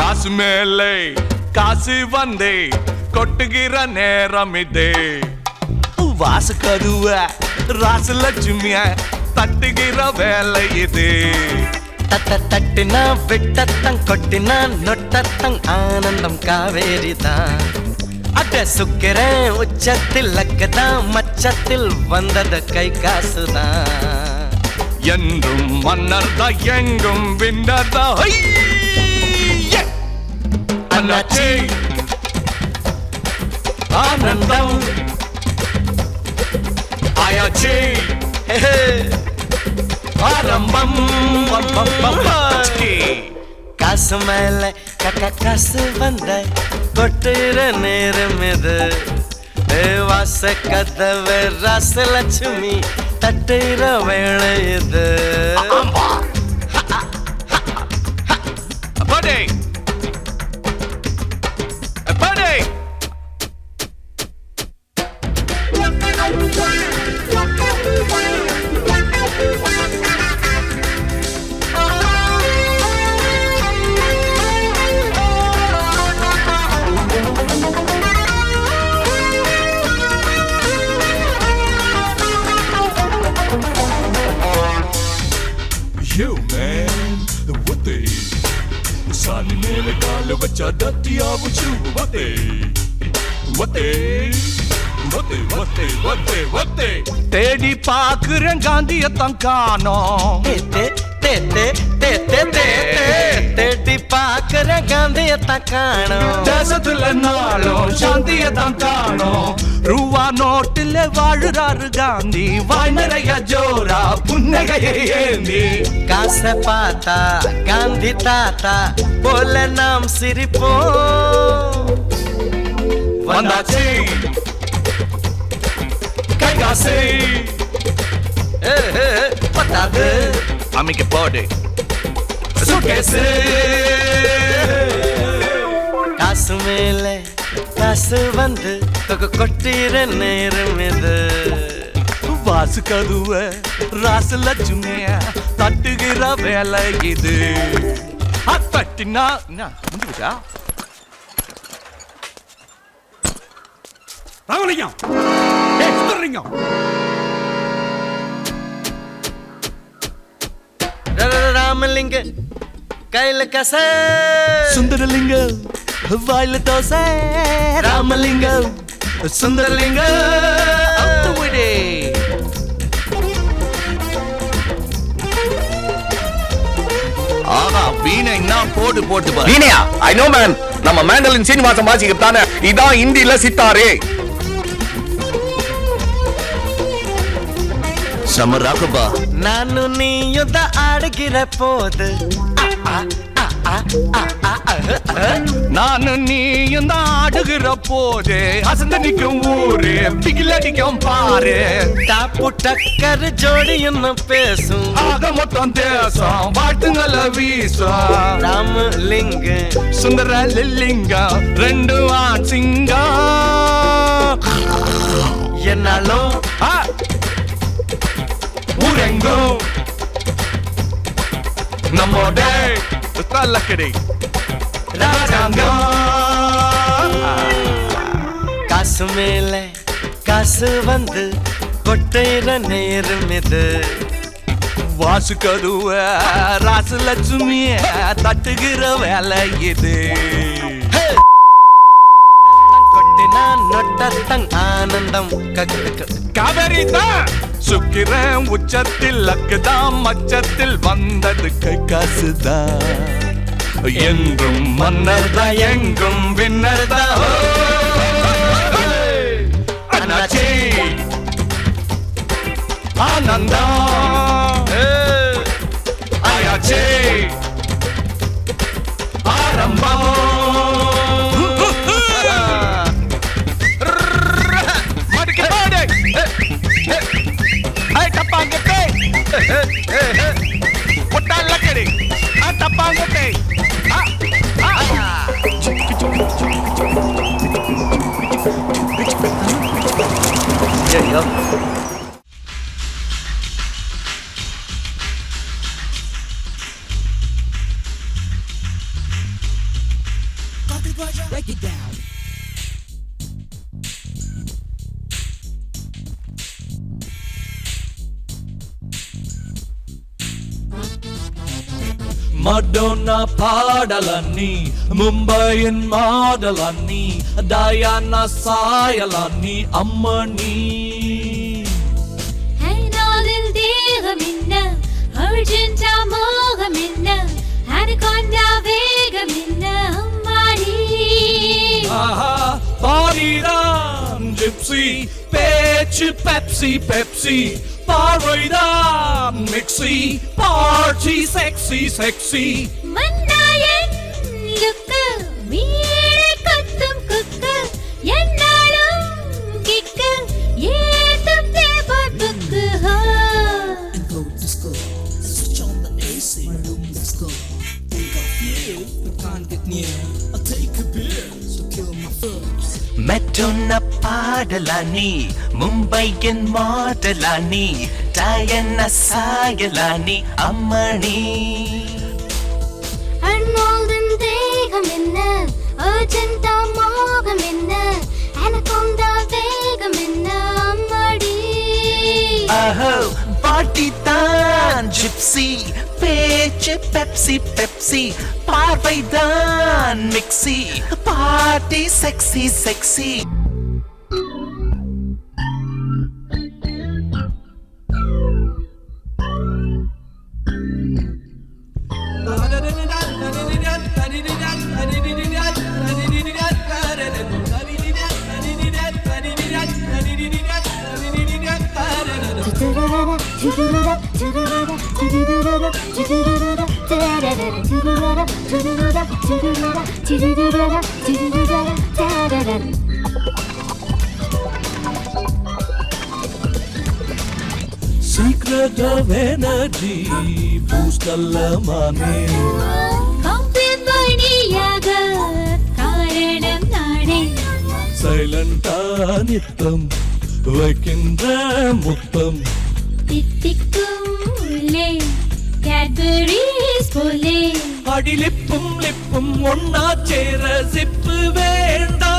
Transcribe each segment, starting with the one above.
காசு மேலே காசு வந்தே கொட்டுகிற நேரம் இதே வாசு கதுவ ராசு லட்சுமிய தட்டுகிற வேலை இது தட்டினா விட்டத்தங் கொட்டினா நொட்டத்தங் ஆனந்தம் காவேரிதான் அட சுக்கிறேன் உச்சத்தில் லக்கதான் மச்சத்தில் வந்தது கை காசுதான் என்றும் மன்னர்தா எங்கும் வின்னர்தா அண்ணாச்சி ஆனந்தம் ஆயாச்சி ஆரம்பம் காசு மேல காசு வந்த கொட்டுற நேரம் இது வாச கதவு ராச லட்சுமி தட்டுற வேளை இது You man, what they? Sani mere gaal bacha datiya wuchu what they? தேடி பாக்குறேன் காந்தியத்தான் காணோம் தேடி பாக்குற காந்தியத்தான் காணோம் தேசத்துல நாளும் சாந்தியத்தான் காணோம் ரூவா நோட்டுல வாழுறாரு காந்தி வாய் நிறைய ஜோரா புன்னகையை ஏந்தி காச பார்த்தா காந்தி தாத்தா போல நாம் சிரிப்போம் வந்தாச்சு கைகாசு பத்தாது அமைக்க போடு சுகேசு காசு மேல காசு வந்து கொட்டிற நேரம் இது வாசு கதுவ ராச லட்சுமிய தட்டுகிற வேலை இது தட்டினா முடிஞ்சா ராமலிங்கம் சுந்தரலிங்கம் ராமலிங்க கையில கச சுந்தரலிங்க வாயில தோசை ராமலிங்க சுந்தரலிங்க ஆஹா வீணை போட்டு போட்டு வீணையா ஐ நோ மேன் நம்ம மேண்டலின் சீனிவாசன் வாசிக்கத்தானே இதான் இந்தியில சித்தாரே சமராகபா நானு நீயும் தான் ஆடுகிற போது நானு நீயும் தான் ஆடுகிற போது அசந்த நிக்கும் ஊரு பிகில் அடிக்கும் பாரு டாப்பு டக்கர் ஜோடி இன்னும் பேசும் ஆக மொத்தம் தேசம் வாழ்த்துங்கள வீசும் ராமலிங்க சுந்தர லில்லிங்கா ரெண்டு ஆண் சிங்கா என்னாலும் ஊரெங்கும் நம்மோட தள்ளக்கடை ராஜாங்கம் காசு மேல காசு வந்து கொட்டையிற நேரம் இது வாசு கதுவ ராசு லட்சுமிய தட்டுகிற வேலை இது கொட்டினா நொட்டத்தங் ஆனந்தம் காவேரி தான் சுக்கிரன் உச்சத்தில் லக்குதான் மச்சத்தில் வந்தது கை காசுதான் என்றும் மன்னர்தா எங்கும் வின்னர்தா அண்ணாச்சி ஆனந்தம் ஆயாச்சி ஆரம்பம் Yeah. break it down. Madonna పాడలన్నీ ముంబైన్ మాడలన్నీ డయానా సాయలన్నీ అమ్మని ഹൈനാളിൽ ദേഹമിന്ന അർജന്റ മോഹമിന്ന അനകൊണ്ട വേഗമിന്ന അമ്മാടി ആഹാ പാടിടാൻ ജിപ്സി പേച്ച് പെപ്സി പെപ്സി പാർവൈടാൻ മിക്സി പാർട്ടി സെക്സി സെക്സി മന്നായൻ ലുക്ക് വീരെ കത്തും കുക്ക് എന്നാളും കിക്ക് ഏതും പേപ്പർ ബുക്ക് ഹോ And go to school. Switch on the AC. My room, let's go. Think of you, but can't get near. I'll take a beer, so kill my thirst. Madonna పాడలని ముంబైన్ మాటలని Diana సాయలని అమ్మని അർണോൾഡൻ ദേഹമിന്ന അർജന്റ മോഹമിന്ന anaconda വേഗമിന്ന അമ്മാടി అహో party తాన్ gypsy పేచ్ pepsi pepsi పార్వైదాన్ mixie party sexy sexy Secret of energy boost അല്ലമാനേ കമ്പിപ്പണിയാക കാരണം നാടേ സൈലന്റ് നിത്തം വയ്ക്കിன்ற മുത്തം തിത്തിക്കും ഉള്ളേ കാഡ്ബറീസ് പോലെ അടിലിപ്പും ലിപ്പും ഒന്നാ ചേര സിപ്പ് വേണ്ടാം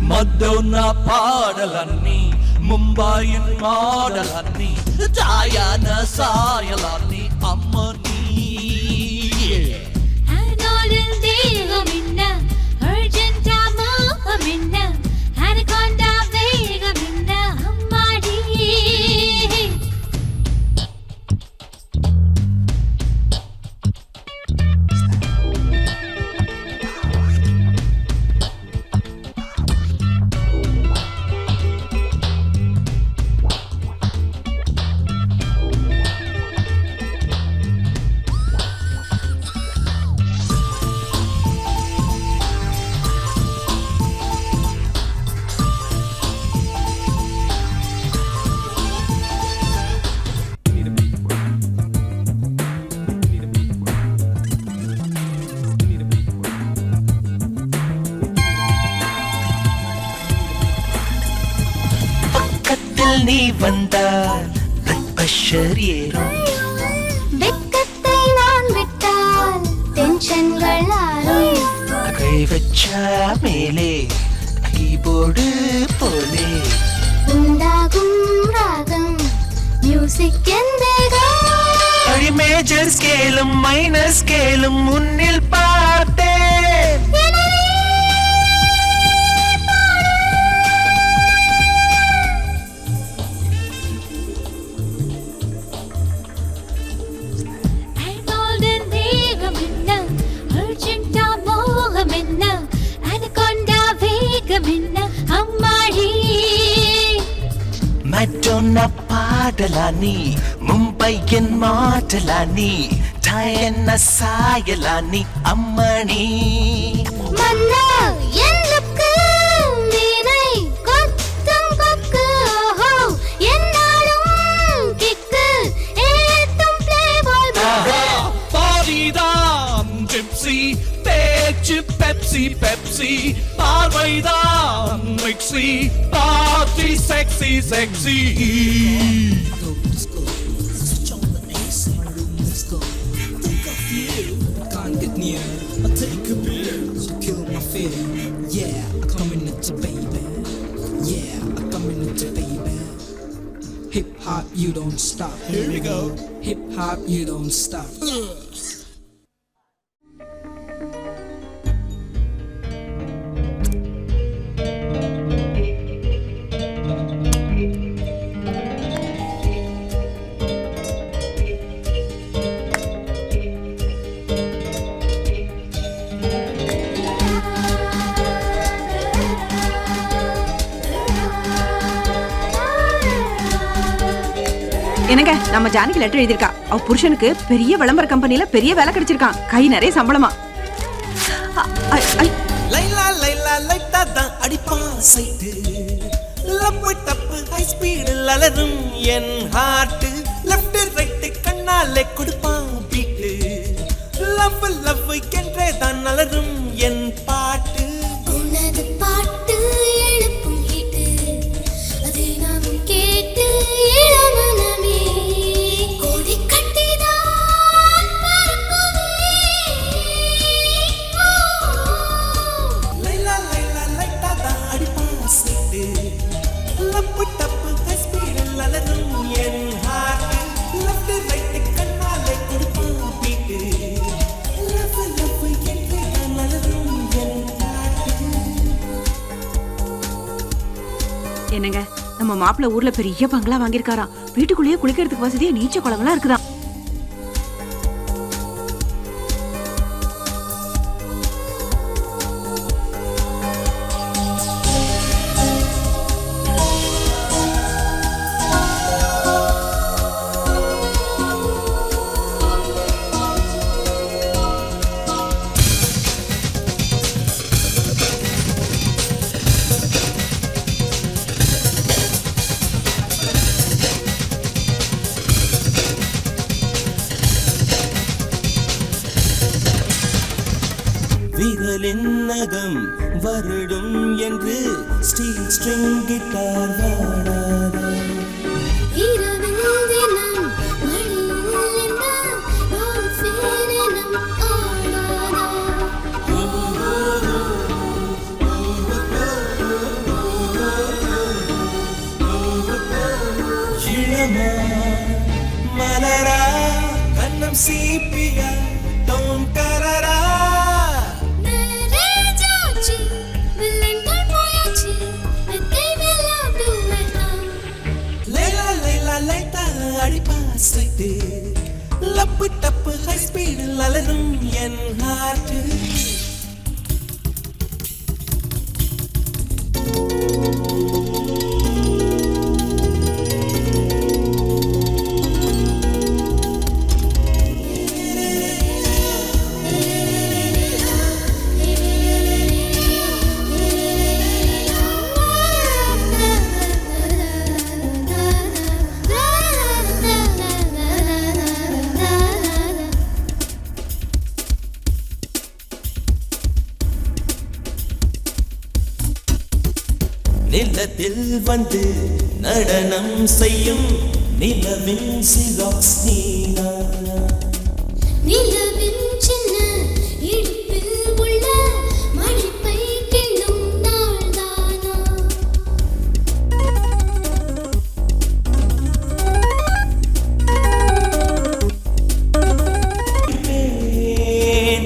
മഡോണ പാടലన్నీ ముంబైన్ మాడలన్నీ డయానా సాయలన్నీ అమ్మని ഹൈനാളിൽ ദേഹമിന്ന അർജന്റ മോഹമിന്ന അനകൊണ്ട വേഗമിന്ന അമ്മാടി பக்கத்தில் நீ வந்தால் blood pressure ஏறும் வெக்கத்தை நான் விட்டால் டென்ஷன்கள் ஆறும் கை வச்சா மேலே கீபோர்டு போலே ഉണ്ടാകും രാഗം മ്യൂസിക് എന്തേകം ഒരു മേജർ സ്കേലും മൈനർ സ്കേലും മുന്നിൽ பார்த்தேன் ഹൈനാളിൽ ദേഹമിന്ന അർജന്റ മോഹമിന്ന അനകൊണ്ട വേഗമിന്ന അമ്മാടി Madonna పాడలని ముంబైన్ మాటలని డయానా సాయలని అమ్మని மன்னா என் லுக்கு வீணை கொத்தம் கொக்கு ஓஹோ என்னாலும் கிக்கு ஏத்தும் பிளேபாய் பாடிதான் ஜிப்சி பேச்சு பெப்சி பெப்சி பார்வைதான் mixie party sexy sexy Go to school. Switch on the AC. My room, you don't stop. Here we go. Hip hop, you don't stop. என்னங்க நம்ம ஜானகி லெட்டர் எழுதிருக்கா. அவ புருஷனுக்கு பெரிய விளம்பர கம்பெனில பெரிய வேலை கிடைச்சிருக்கான். கை நிறைய சம்பளமா. லைலா லைலா லைட்டா தான் அடிப்பான் சைட்டு. லப்பு டப்பு ஹை ஸ்பீடில் அலரும் என் ஹார்ட். லெஃப்ட் ரைட் கண்ணாலே கொடுப்பான் பீட்டு. லவ் லவ் என்றே தான் அலரும் என் பாட்டு. உனது பாட்டு எழுப்பும் ஹிட்டு, அதை நாம் கேட்டு இளமனமே கோடி கட்டிதான் பறக்குமே. லைலா லைலா லைட்டா தான் அடிப்பான் சைட்டு. லப்பு டப்பு ஹை ஸ்பீடில் அலரும் என் ஹார்ட். லெஃப்ட் ரைட் கண்ணாலே கொடுப்பான் பீட்டு. லவ் லவ் என்றே தான் அலரும் என் பாட்டு. என்னங்க நம்ம மாப்பிள்ள ஊர்ல பெரிய பங்களா வாங்கியிருக்காராம். வீட்டுக்குள்ளேயே குளிக்கிறதுக்கு வசதியா நீச்ச குளம்லாம் இருக்குதாம். விரலின் நகம் வருடும் என்று ஸ்டீல் ஸ்ட்ரிங் கிட்டார் வாடாதா. இரவில் தினம் மடியில் என்ன நான் சேரனம் ஆடாதா. இளமா மலரா கண்ணம் சீப்பியா டோன் கரரா. நரேஜாச்சி வில்லங்கள் போயாச்சி வெத்தை வெல்லாம் டூவெல்லாம். லைலா லைலா லைட்டா அடிப்பா சைட்டு. லப்பு டப்பு ஹை ஸ்பீடில் அலரும் என் ஹார்ட். நிலத்தில் வந்து நடனம் செய்யும் நிலவின் சிராக்ஸ் நீனா. நிலவின் சின்ன இடுப்பில் உள்ள மடிப்பை கிள்ளும் நாள்தானா.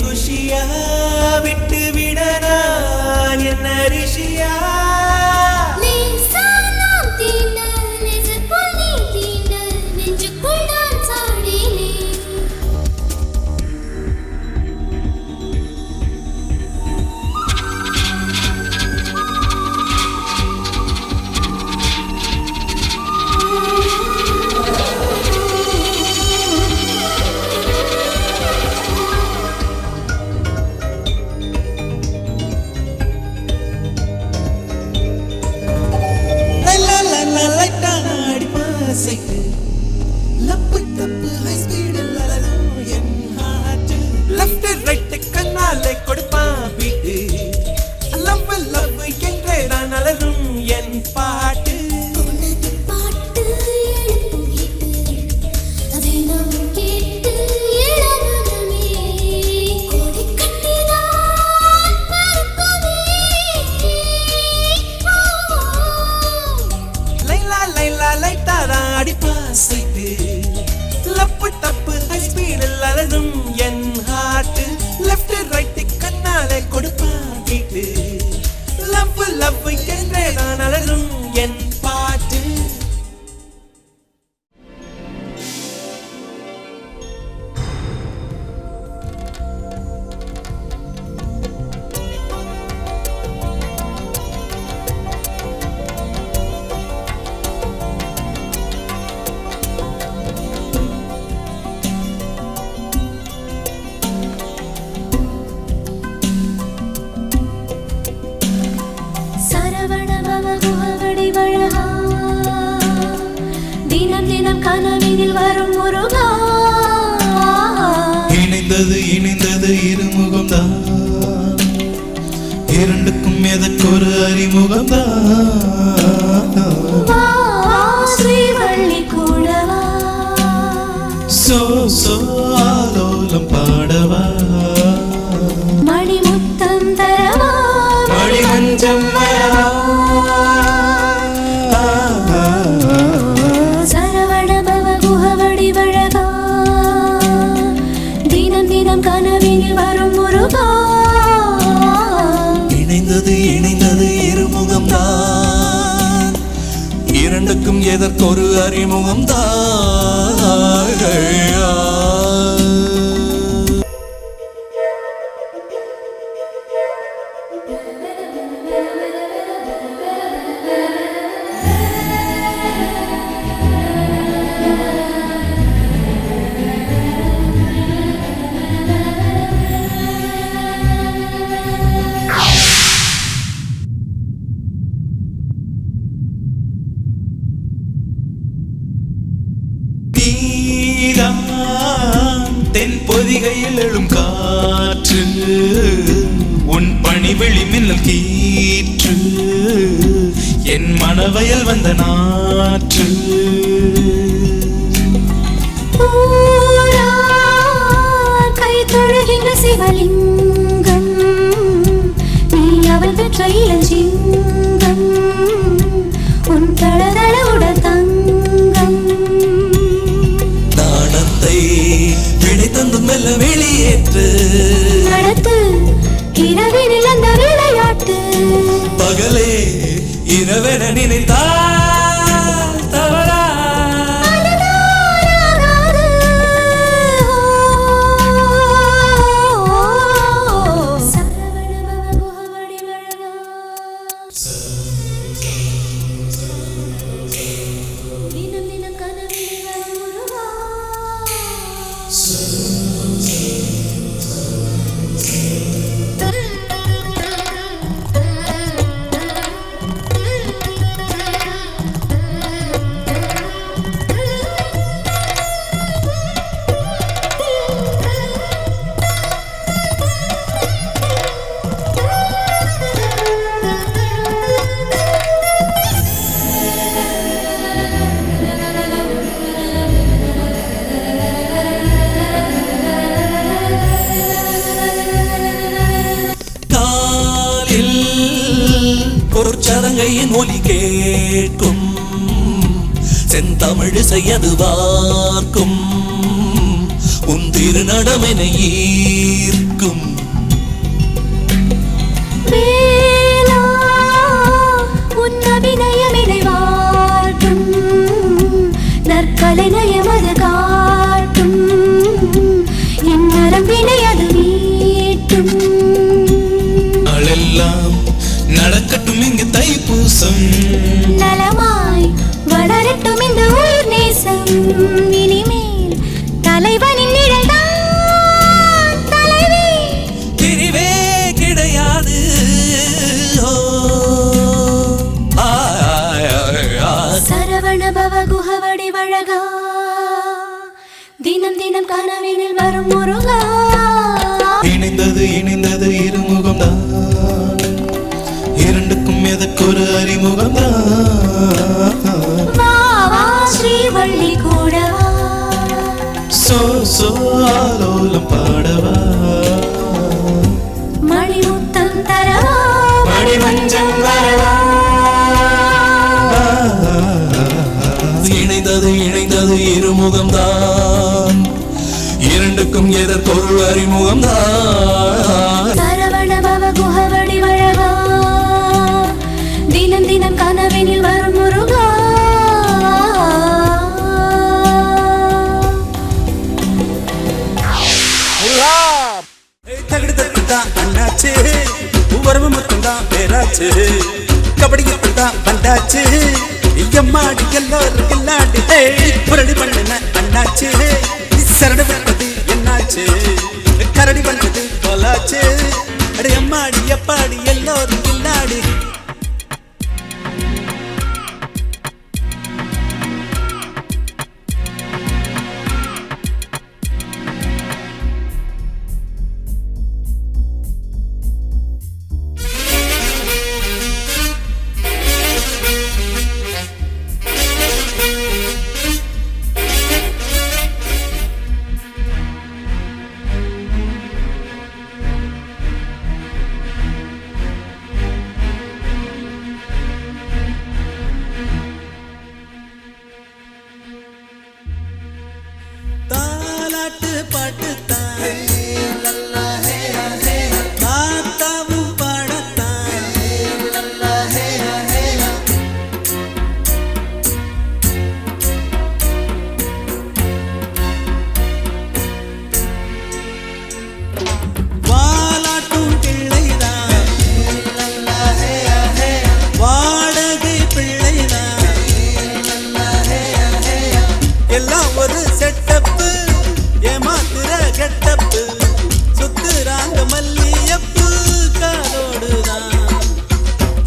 குஷியா விட்டு விட நான் என்ன ரிஷியா. லேசா நாம் தீண்ட, லேசர் போல் நீ தீண்ட, நெஞ்சுக்குள் நான் சாடினேன். லைலா லைலா லைட்டா அடிப்பா சைட்டு. லப்பு டப்பு இணைந்தது இருமுகம்தான் இரண்டுக்கும் எதற்கொரு அறிமுகம்தான் ஸ்ரீவள்ளி கூடவா சோ சோ ஆலோலம் பாடவா மணிமுத்தம் தரவா மணிமஞ்சம் வரவா சரவண பவ குஹவடி வழகா தினம் தினம் கனவினில் வரும் முருகா இணைந்தது இருமுகம்தான் இரண்டுக்கும் எதற்கொரு அறிமுகம்தான் தென் பொதிகையில் எழும் காற்று உன் பணிவெளி மின்னல் கீற்று என் மனவயல் வந்த நாற்று கை தொழுகின்ற சிவலிங்கம் நீ அவள் பெற்ற இளஞ்சிங்கம் உன் தளதள உடல் தங்கம் தானத்தை விடை தந்து மெல்ல வெளியேற்று நடத்து இரவினில் அந்த விளையாட்டு பகலே இரவென நினைத்தால் தவறா தினம் தினம் கனவினில் வரும் முருகா பொற்சதங்கையின் ஒலி கேட்கும் செந்தமிழ் செய்யது வார்க்கும் உன் திருநடமென ஈர்க்கும் வேலா உன் அபிநயமினை வாட்டும் நற்கலை நயமது காட்டும் என் நரம்பினை அது மீட்டும் நாளெல்லாம் நடக்கட்டும் இங்கு தைப்பூசம் நலமாய் வளரட்டும் இந்த உயிர் நேசம் இனிமேல் தலைவனின் நிழல்தான் தலைவி பிரிவே கிடையாது சரவண பவ குஹவடி வழகா தினம் தினம் கனவினில் வரும் முருகா இணைந்தது இருமுகம்தான் இரண்டுக்கும் எதற்கொரு அறிமுகம்தான் வா வா ஸ்ரீவள்ளி கூடவா சோ சோ ஆலோலம் பாடவா மணிமுத்தம் தரவா மணிமஞ்சம் வரவா இணைந்தது இருமுகம்தான் இரண்டுக்கும் எதற்கொரு அறிமுகம்தான் சரவண பவ குஹவடி வழகா தினம் தினம் கனவினில் வரும் முருகா தகுடுதான் அண்ணாச்சு உவரவு மட்டும்தான் பேராச்சு கபடிக்குதான் வந்தாச்சு எம்மாடி எல்லோரும் கில்லாடி புரடி பண்ணுன அண்ணாச்சு சரடு பண்ணது என்னாச்சு கரடி பண்ணது போலாச்சு அடி எம்மாடி எப்பாடி எல்லோரும் கில்லாடி தாலாட்டு பாட்டுத்தான் தாத்தாவும் பாடத்தான் வாலாட்டும் பிள்ளைதான் வாடகை பிள்ளைதான் எல்லாம் ஒரு செட்டப்பு ஏமாத்துற கெட்டப்பு சுத்துறாங்க மல்லியப்பு காலோடுதான்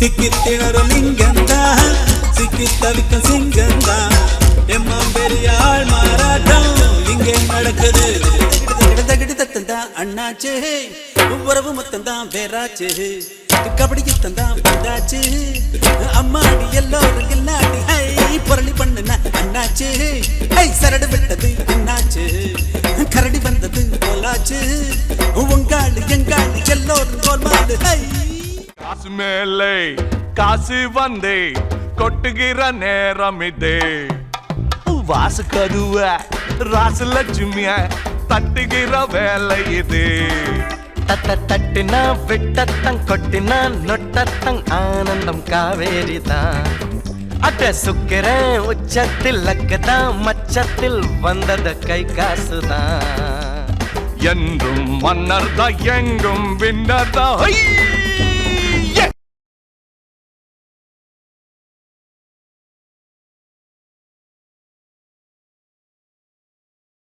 திக்கி திணறும் லிங்கந்தான் சிக்கி தவிக்கும் சிங்கந்தான் எம்மா பெரிய ஆள் மாறாட்டம் இங்கே நடக்குது தத்தந்தான் அண்ணாச்சு உறவு மொத்தந்தான் வேறாச்சு கபடி தந்தான் வந்தாச்சு அம்மாடி எல்லோரும் எல்லாடி ஹை புரளி பண்ணுன அண்ணாச்சு ஹை சரடு விட்டது அண்ணாச்சு கரடி வந்தது போலாச்சு உங்காளி எங்காளி எல்லோரும் கோல்மாடு ஹை காசு மேலே காசு வந்தே கொட்டுகிற நேரம் இதே வாசு கதுவ ராசு லட்சுமிய தட்டுகிற வேலை இது தட்டினா விட்டத்தங் கொட்டினா நொட்டத்தங் ஆனந்தம் காவேரிதான் அட்ட சுக்கிரன் உச்சத்தில் லக்கதான் மச்சத்தில் வந்தது கை காசுதான் என்றும் மன்னர் தான் எங்கும் வின்னர் தான்